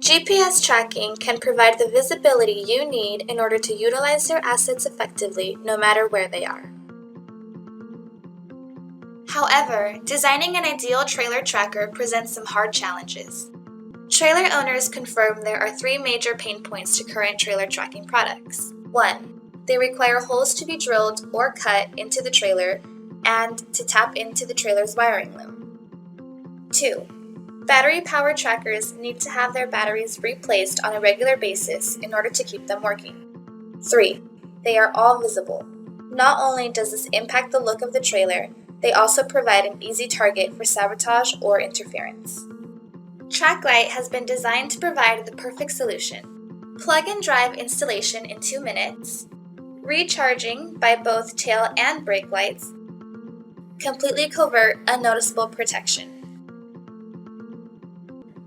GPS tracking can provide the visibility you need in order to utilize your assets effectively no matter where they are. However, designing an ideal trailer tracker presents some hard challenges. Trailer owners confirm there are three major pain points to current trailer tracking products. 1. They require holes to be drilled or cut into the trailer and to tap into the trailer's wiring loom. 2. Battery-powered trackers need to have their batteries replaced on a regular basis in order to keep them working. 3. They are all visible. Not only does this impact the look of the trailer, they also provide an easy target for sabotage or interference. TrackLight has been designed to provide the perfect solution. Plug-and-drive installation in 2 minutes, recharging by both tail and brake lights, completely covert, unnoticeable protection.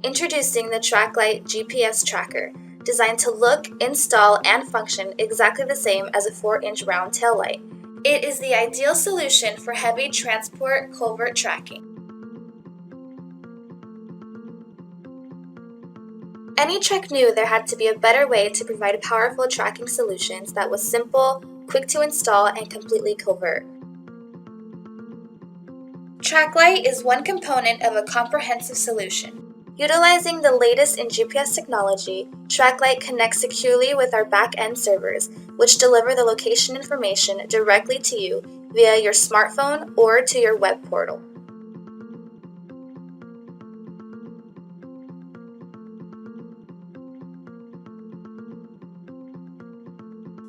Introducing the TrackLight GPS Tracker, designed to look, install, and function exactly the same as a 4-inch round tail light. It is the ideal solution for heavy transport covert tracking. AnyTrack knew there had to be a better way to provide powerful tracking solutions that was simple, quick to install, and completely covert. TrackLight is one component of a comprehensive solution. Utilizing the latest in GPS technology, TrackLight connects securely with our back-end servers, which deliver the location information directly to you via your smartphone or to your web portal.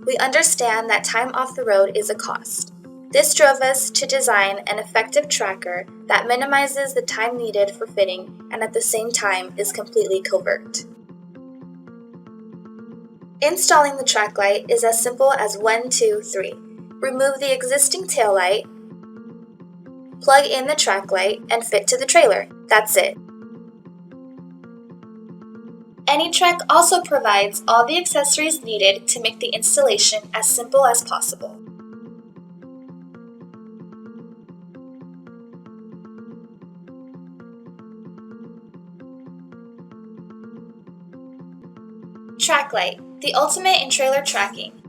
We understand that time off the road is a cost. This drove us to design an effective tracker that minimizes the time needed for fitting and at the same time is completely covert. Installing the TrackLight is as simple as 1, 2, 3. Remove the existing taillight, plug in the TrackLight, and fit to the trailer. That's it. AnyTrack also provides all the accessories needed to make the installation as simple as possible. TrackLight, the ultimate in trailer tracking.